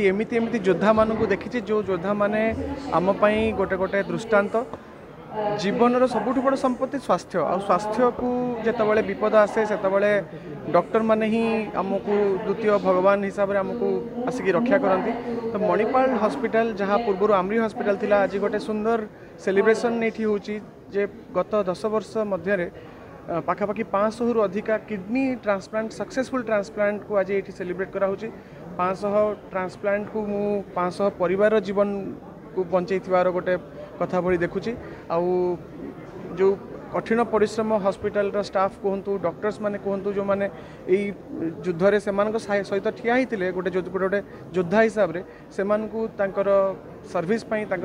एमती एमती योद्धा मानू देखी जो योद्धा माने आम गोटे गोटे दृष्टांत जीवन सबुठ बड़ संपत्ति स्वास्थ्य आ स्वास्थ्य को जितेबाला विपद आसे से डॉक्टर माने ही आमको द्वितीय भगवान हिसाब से आमको आसिक रक्षा करती। तो मणिपाल हॉस्पिटल जहाँ पूर्व आमरी हॉस्पिटल थिला आज गोटे सुंदर सेलिब्रेशन ये होची जे गत 10 वर्ष मध्य पाखापाखि 500 रु अधिका किडनी ट्रांसप्लांट सक्सेसफुल ट्रांसप्लांट को आज ये सेलिब्रेट करा 500 ट्रांसप्लांट को मु 500 परिवार जीवन को बंचई गोटे कथा भली देखुची आउ जो कठिन परिश्रम हॉस्पिटल स्टाफ कहतु डॉक्टर्स माने कहतु जो माने युद्ध से सहित ठिया होते गोटे गोटे योद्धा हिसाब से सर्विस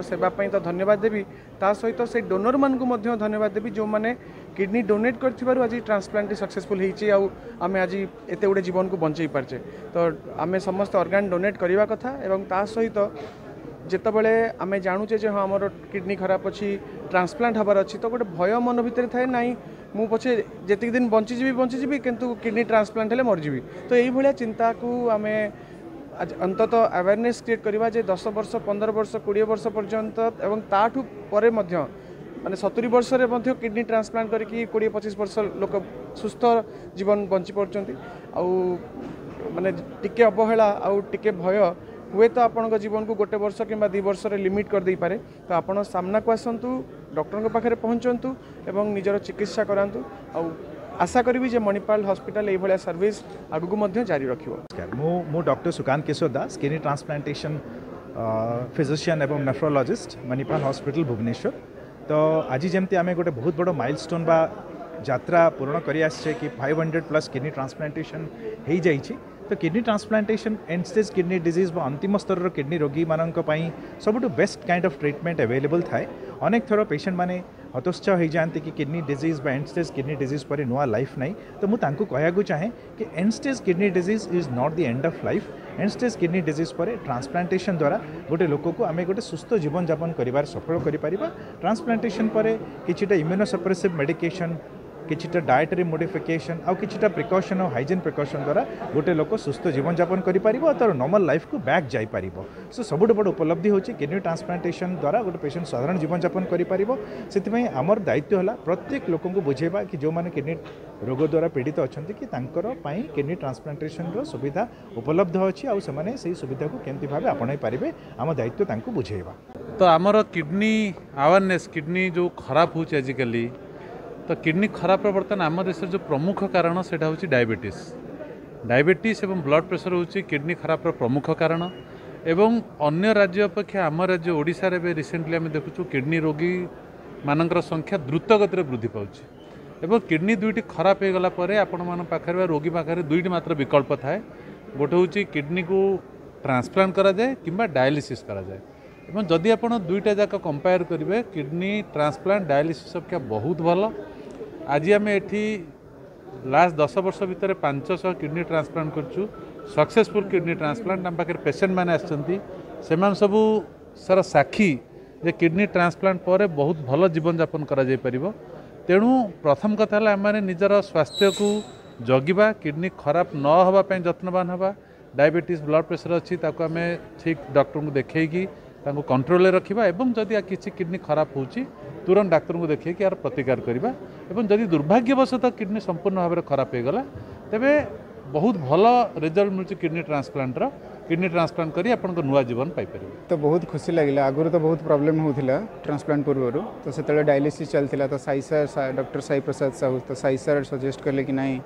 सेवा तो धन्यवाद देवी ता सहित से डोनर मान को धन्यवाद देवी जो माने किडनी डोनेट कर आज ट्रांसप्लांट सक्सेसफुल होती आम आज एत गोटे जीवन को बंचई पार्चे। तो आम समस्त ऑर्गन डोनेट करवा कथा एवं ता सहित जितेबाला आम जानुचे हाँ आमर किडनी खराब अच्छी ट्रांसप्लांट हबार अच्छी तो गोटे भय मन भितर थाए ना मु पछे जी दिन बंचीजी किंतु किडनी ट्रांसप्लांट हेले मरजीवी। तो यही चिंता को आम अंतत अवेयरनेस क्रिएट करवा जे 10 वर्ष 15 वर्ष 20 वर्ष पर्यंत एवं ताठू परे मध्य माने 70 वर्ष रे किडनी ट्रांसप्लांट करके 20-25 वर्ष लोक सुस्थ जीवन बंची पार्टी माने टिके अवहेला आउ टिके भय हुए तो आपण जीवन को गोटे वर्ष कि 2 वर्ष लिमिट कर दे पारे। तो आपण सामना को आसतु डॉक्टर पाखे पहुँचतु एवं निजर चिकित्सा करातु आशा करी जे मणिपाल हॉस्पिटल ये सर्विस आगू जारी रखिबो। मु डॉक्टर सुकांत किशोर दास किडनी ट्रांसप्लांटेशन फिजिशियन एवं नेफ्रोलॉजिस्ट मणिपाल हॉस्पिटल भुवनेश्वर। तो आज जमती आम गोटे बहुत बड़ माइलस्टोन बा यात्रा पूर्ण करी आछे कि 500+ किडनी ट्रांसप्लांटेशन हो जाइए। तो kidney transplantation end stage kidney disease अंतिम स्तर किडनी रोगी मानक सबुठ best kind of treatment available थाए। अनेक थर पेशेंट माने हतोत्साह हो जाती कि kidney disease end stage kidney disease पर नुआ लाइफ नहीं। तो मुझे कहूँ चाहे कि end stage kidney disease is not the end of life. End stage kidney disease पर ट्रांसप्लांटेशन द्वारा गोटे लोक को आम गोटे सुस्थ जीवन यापन कर सफल कर ट्रांसप्लांटेशन पर किछिटा इम्यूनोसप्रेसिव मेडिकेशन किछिटा डायटरी मॉडिफिकेशन आउ किछिटा प्रिकॉशन और हाइजीन प्रिकॉशन द्वारा गोटे लोक सुस्थ जीवन यापन कर तार नॉर्मल लाइफ को बैक जाई पारिबो। सो सबुठ बड़ उपलब्धि होची किडनी ट्रांसप्लांटेशन द्वारा गोटे पेशेंट साधारण जीवन यापन कर पारिबो। सेतिमै आमर दायित्व हला प्रत्येक लोक को बुझेबा कि जो माने किडनी रोग द्वारा पीड़ित अछंती कि तांकर पई किडनी ट्रांसप्लांटेशन रो सुविधा उपलब्ध अछि आउ से सेही सुविधा को केमति भाबे आपणाई पारिबे आम दायित्व तांको बुझेबा। तो आमर किडनी अवेयरनेस किडनी जो खराब होची आजिकली तो किडनी खराब बर्तमान आम देश जो प्रमुख कारण से डायबिटीज एवं ब्लड प्रेशर होची किडनी खराब प्रमुख कारण एवं अन्य राज्य अपेक्षा आम राज्य ओडिशा रे रिसेंटली आम देखुचु किडनी रोगी मानकर संख्या द्रुत गति वृद्धि पाउची एवं किडनी दुईटी खराब हो गला परे आपण मान पाखरे रोगी पाखरे दुईटी मात्र विकल्प थाए। गोटे होची किडनी को ट्रांसप्लांट करा जाए किंबा डायलिसिस करा जाए एवं जदि आपण दुईटा जाक कंपेयर करेंगे किडनी ट्रांसप्लांट डायलिसिस अपेक्षा बहुत भल। आज आम एठी लास्ट 10 वर्ष भितर 500 किडनी ट्रांसप्लांट करछु सक्सेसफुल किडनी ट्रांसप्लांट आम पाखे पेशेंट मैंने आसछंती सेमान सबू सर साक्षी जे किडनी ट्रांसप्लांट पर बहुत भल जीवन यापन करा जाय परिबो। तेणु प्रथम कथा आम मैंने निजर स्वास्थ्य को जगिबा किडनी खराब न होबा पय जत्नवान होबा। डायबिटीज ब्लड प्रेशर अच्छी ताको आम ठीक डॉक्टर को देखैकी ताको कंट्रोल रखिबा एवं जदि किसी किडनी खराब होची तुरंत डाक्तर को देखिए यार प्रतिकार करवा एवं जदि दुर्भाग्यवशतः किडनी संपूर्ण भाव में खराब हो गला तेबे बहुत भल रिजल्ट मिलूँ किडनी ट्रांसप्लांट करी आपन नुआ जीवन पाई परिबे। तो बहुत खुशी लगिला। आगुरी तो बहुत प्रॉब्लम होता ट्रांसप्लांट पूर्व तो से डायलिसिस चलता तो साई सर डॉक्टर साई प्रसाद साहू तो साई सर सजेस्ट कले कि नहीं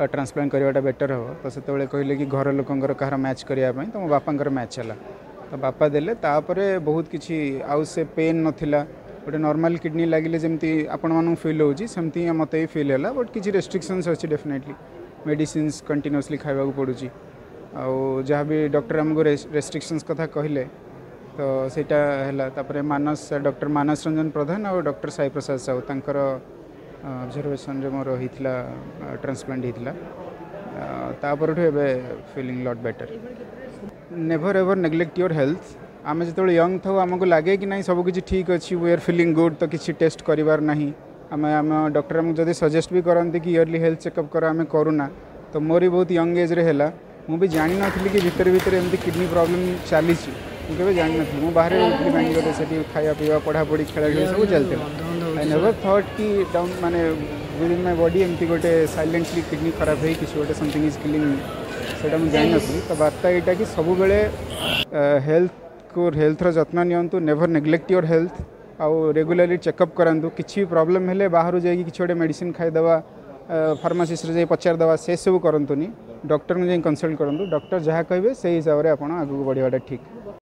ट्रांसप्लांट करवाटा बेटर हो। तो से कहले कि घर लोकंर कहार मैच करने तो मो बापांकर मैच है तो बापा देले तापरे बहुत किसी आउ से पेन नथिला गोटे नॉर्मल किडनी लगिले जमती आपण मानू फील होची सेमती मते ही फील हैला बट किसी रेस्ट्रिक्शंस अछि डेफिनेटली मेडिसिन्स कंटिन्यूअसली खाइबा को पड़ुची आउ जहाँ भी डॉक्टर हमको रेस्ट्रिक्शंस कथा कहले तो सेटा हैला तापरे मानस डॉक्टर मानस रंजन प्रधान और डॉक्टर साई प्रसाद साहू तांकर ऑब्जर्वेशन रे मोर होइथिला ट्रांसप्लांट होइथिला तापर एबे feeling lot better. Never ever neglect your health. आम जो यंग था आमको लगे कि नहीं सबकि ठीक अच्छी वी आर फीलिंग गुड तो किसी टेस्ट करार ना आम आम डॉक्टर आमको जब सजेस्ट भी करते कि इयरली हेल्थ चेकअप कर आम करूना तो मोर बहुत यंग एज रे हैला ମୁଁ ବି ଜାଣିନଥିଲି କି ଭିତରେ ଭିତରେ ଏମିତି କିଡ଼ନୀ ପ୍ରୋବ୍ଲେମ୍ ଚାଲିଛି। ମୁଁ କେବେ ଜାଣିନଥିଲି। ମୁଁ ବାହାରେ ରହୁଥିଲି ବାଙ୍ଗାଲୋରରେ, ସେଠି ଖାଇବା ପିଇବା ପଢ଼ାପଢ଼ି ଖେଳାଖେଳି ସବୁ ଚାଲିଥିଲା। ଆଇ ନେଭର ଥଟ୍ କି ଡାଉନ୍ ମାନେ ୱିଦିନ୍ ମାଇ ବଡ଼ି ଏମିତି ଗୋଟେ ସାଇଲେଣ୍ଟଲି କିଡ଼ନୀ ଖରାପ ହେଇ କିଛି ଗୋଟେ ସମଥିଙ୍ଗ ଇଜ୍ କିଲିଂ ସେଇଟା ମୁଁ ଜାଣିନଥିଲି। ତ ବାର୍ତ୍ତା ଏଇଟା କି ସବୁବେଳେ ହେଲ୍ଥର ଯତ୍ନ ନିଅନ୍ତୁ, ନେଭର ନେଗ୍ଲେକ୍ଟ ୟୋର୍ ହେଲ୍ଥ, ଆଉ ରେଗୁଲାରଲି ଚେକअପ୍ କରାନ୍ତୁ। କିଛି ପ୍ରୋବ୍ଲେମ୍ ହେଲେ ବାହାରୁ ଯାଇକି କିଛି ଗୋଟେ ମେଡ଼ିସିନ୍ ଖାଇଦେବା, फार्मासीस्ट जाई पचारदेवा से सब करतुनि, डॉक्टर को जाई कंसल्ट करूँ, डॉक्टर जहाँ कहे से हिसाब से आप आगे बढ़ाटा ठीक।